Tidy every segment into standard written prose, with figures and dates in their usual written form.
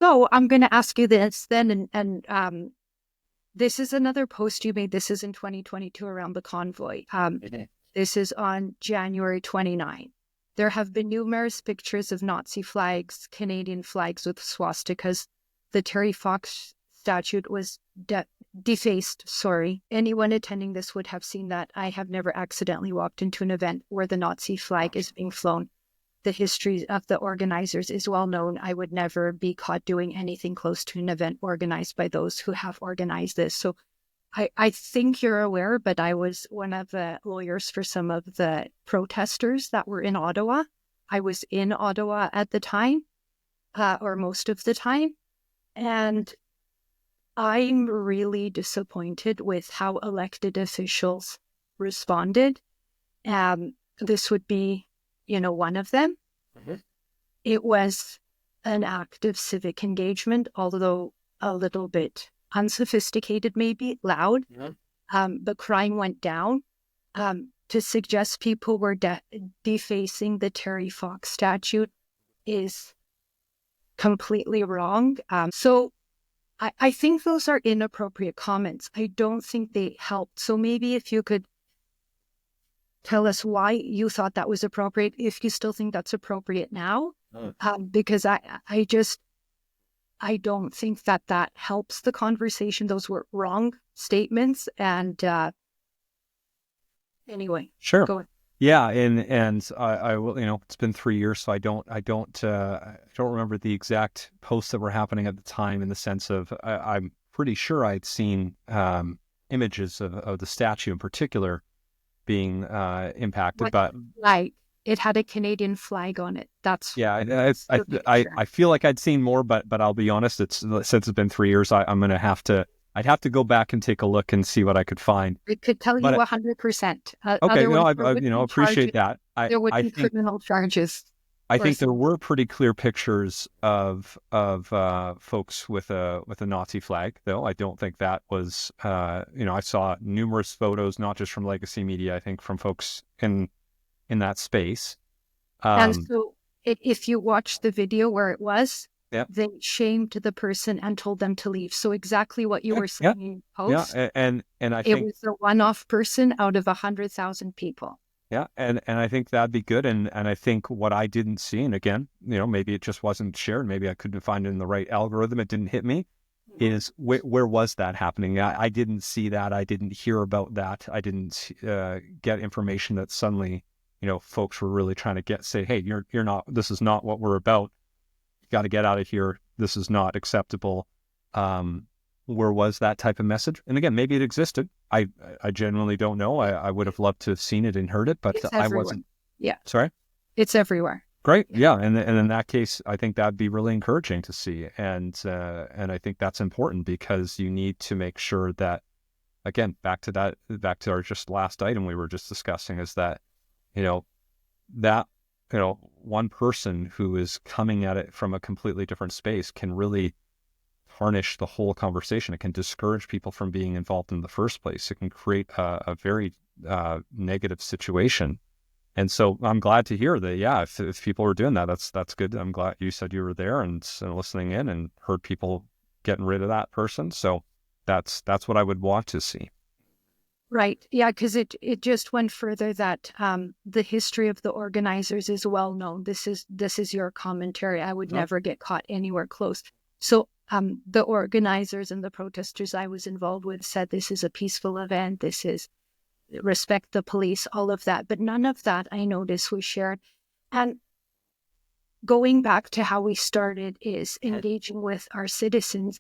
So I'm going to ask you this then, and this is another post you made. This is in 2022 around the convoy. This is on January 29. There have been numerous pictures of Nazi flags, Canadian flags with swastikas. The Terry Fox statue was defaced. Sorry. Anyone attending this would have seen that. I have never accidentally walked into an event where the Nazi flag is being flown. The history of the organizers is well known. I would never be caught doing anything close to an event organized by those who have organized this. So I think you're aware, but I was one of the lawyers for some of the protesters that were in Ottawa. I was in Ottawa at the time, or most of the time. And I'm really disappointed with how elected officials responded. This would be, one of them. Mm-hmm. It was an act of civic engagement, although a little bit unsophisticated, maybe loud. Mm-hmm. But crying went down. To suggest people were defacing the Terry Fox statue is completely wrong. So I think those are inappropriate comments. I don't think they helped. So maybe if you could tell us why you thought that was appropriate, if you still think that's appropriate now, because I don't think that helps the conversation. Those were wrong statements. And anyway, sure. Go ahead. Yeah, and I will. It's been 3 years, so I don't remember the exact posts that were happening at the time. In the sense of, I'm pretty sure I'd seen images of the statue in particular being impacted, but like it had a Canadian flag on it. That's I feel like I'd seen more, but I'll be honest. Since it's been 3 years, I'd have to go back and take a look and see what I could find. It could tell you 100%. Okay, no, I appreciate that. There would be criminal charges. I think there were pretty clear pictures of folks with a Nazi flag, though. I don't think that was, I saw numerous photos, not just from legacy media, I think from folks in that space. And so if you watch the video where it was, yeah, they shamed the person and told them to leave. So exactly what you were saying in post. Yeah, and I think it was a one-off person out of 100,000 people. Yeah, and I think that'd be good. And I think what I didn't see, and again, maybe it just wasn't shared, maybe I couldn't find it in the right algorithm, it didn't hit me, is where was that happening? I didn't see that. I didn't hear about that. I didn't get information that suddenly, folks were really trying to say, hey, you're not, this is not what we're about. You got to get out of here. This is not acceptable. Where was that type of message? And again, maybe it existed. I genuinely don't know. I would have loved to have seen it and heard it, but I wasn't. Yeah. Sorry? It's everywhere. Great. Yeah. And in that case, I think that'd be really encouraging to see. And I think that's important because you need to make sure that, again, back to our just last item we were just discussing, is that, one person who is coming at it from a completely different space can really tarnish the whole conversation. It can discourage people from being involved in the first place. It can create a very negative situation. And so I'm glad to hear that, if people are doing that, that's good. I'm glad you said you were there and listening in and heard people getting rid of that person. So that's what I would want to see. Right. Yeah, because it just went further that the history of the organizers is well known. This is your commentary. I would never get caught anywhere close. So the organizers and the protesters I was involved with said this is a peaceful event. This is respect the police, all of that. But none of that I noticed was shared. And going back to how we started is engaging with our citizens,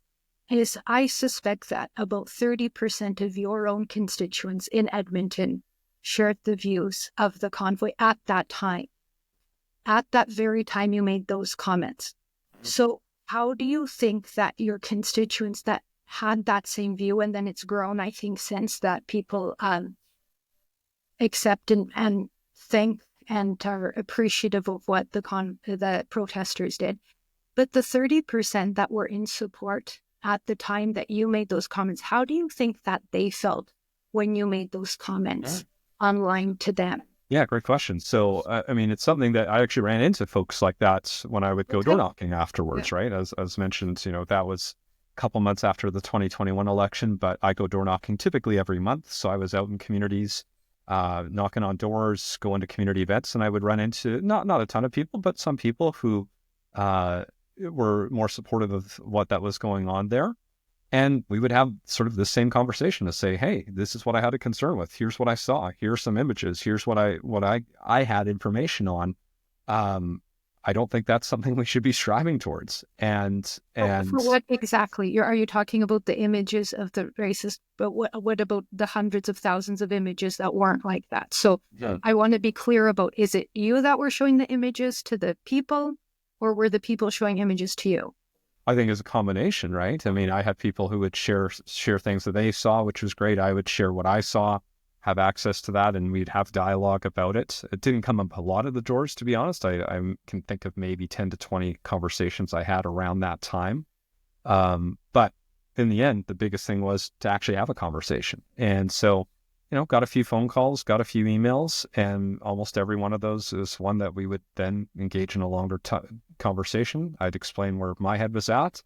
is I suspect that about 30% of your own constituents in Edmonton shared the views of the convoy at that time. At that very time you made those comments. So how do you think that your constituents that had that same view, and then it's grown, I think, since that people accept and thank and are appreciative of what the protesters did. But the 30% that were in support at the time that you made those comments, how do you think that they felt when you made those comments online to them? Yeah, great question. So, I mean, it's something that I actually ran into folks like that when I would go door Okay. knocking Yeah. afterwards, right? As mentioned, that was a couple months after the 2021 election, but I go door knocking typically every month. So I was out in communities, knocking on doors, going to community events, and I would run into not a ton of people, but some people who uh, were more supportive of what that was going on there. And we would have sort of the same conversation to say, hey, this is what I had a concern with. Here's what I saw. Here's some images. Here's what I had information on. Um, I don't think that's something we should be striving towards. For what exactly? Are you talking about the images of the racist? But what about the hundreds of thousands of images that weren't like that? So yeah, I want to be clear about: is it you that were showing the images to the people, or were the people showing images to you? I think it's a combination, right? I mean, I had people who would share things that they saw, which was great. I would share what I saw, have access to that, and we'd have dialogue about it. It didn't come up a lot of the doors, to be honest. I can think of maybe 10 to 20 conversations I had around that time. But in the end, the biggest thing was to actually have a conversation. And so, got a few phone calls, got a few emails, and almost every one of those is one that we would then engage in a longer conversation. I'd explain where my head was at,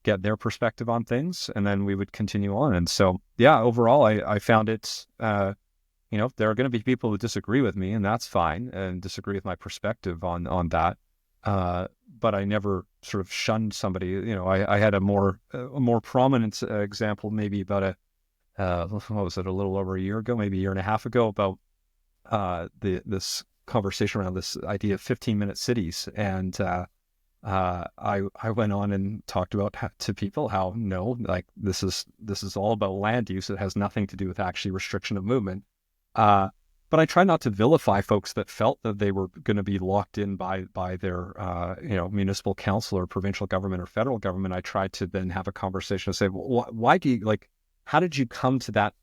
get their perspective on things, and then we would continue on. And so, yeah, overall, I found it, there are going to be people who disagree with me, and that's fine, and disagree with my perspective on that. But I never sort of shunned somebody. I had a more prominent example, maybe about what was it, a little over a year ago, maybe a year and a half ago, about this conversation around this idea of 15-minute cities. And I went on and talked about to people how no, like this is all about land use. It has nothing to do with actually restriction of movement. But I try not to vilify folks that felt that they were going to be locked in by their municipal council or provincial government or federal government. I tried to then have a conversation and say, well, why do you how did you come to that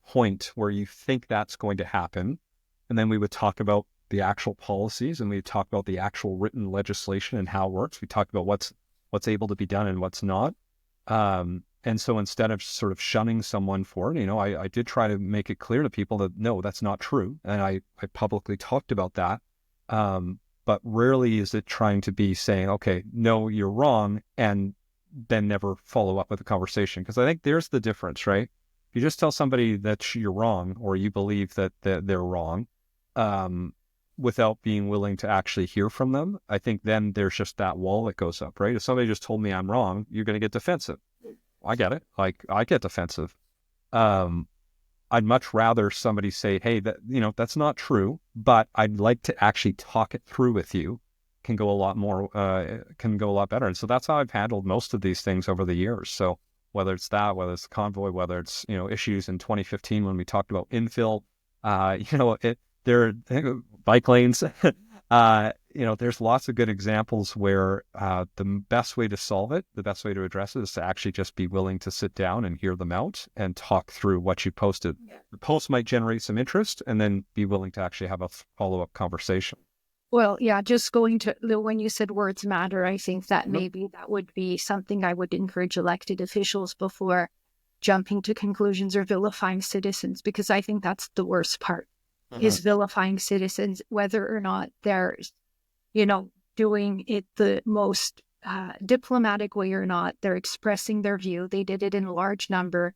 point where you think that's going to happen? And then we would talk about the actual policies, and we talk about the actual written legislation and how it works. We talk about what's able to be done and what's not. And so instead of sort of shunning someone for it, I did try to make it clear to people that no, that's not true. And I publicly talked about that. But rarely is it trying to be saying, okay, no, you're wrong, and then never follow up with a conversation. Because I think there's the difference, right? If you just tell somebody that you're wrong, or you believe that they're wrong, without being willing to actually hear from them, I think then there's just that wall that goes up, right? If somebody just told me I'm wrong, you're going to get defensive. I get it. Like, I get defensive. I'd much rather somebody say, hey, that's not true, but I'd like to actually talk it through with you. Can go a lot better. And so that's how I've handled most of these things over the years. So whether it's the Convoy, whether it's, issues in 2015 when we talked about infill, there are bike lanes, there's lots of good examples where the best way to solve it, the best way to address it, is to actually just be willing to sit down and hear them out and talk through what you posted. Yeah. The post might generate some interest, and then be willing to actually have a follow-up conversation. Well, yeah, just going to when you said words matter, I think that maybe that would be something I would encourage elected officials before jumping to conclusions or vilifying citizens, because I think that's the worst part. Is vilifying citizens, whether or not they're, doing it the most diplomatic way or not. They're expressing their view. They did it in a large number.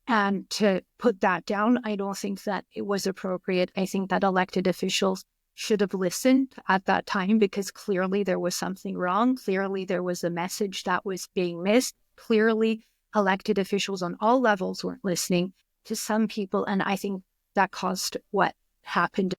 And to put that down, I don't think that it was appropriate. I think that elected officials should have listened at that time, because clearly there was something wrong. Clearly there was a message that was being missed. Clearly elected officials on all levels weren't listening to some people. And I think that caused what happened.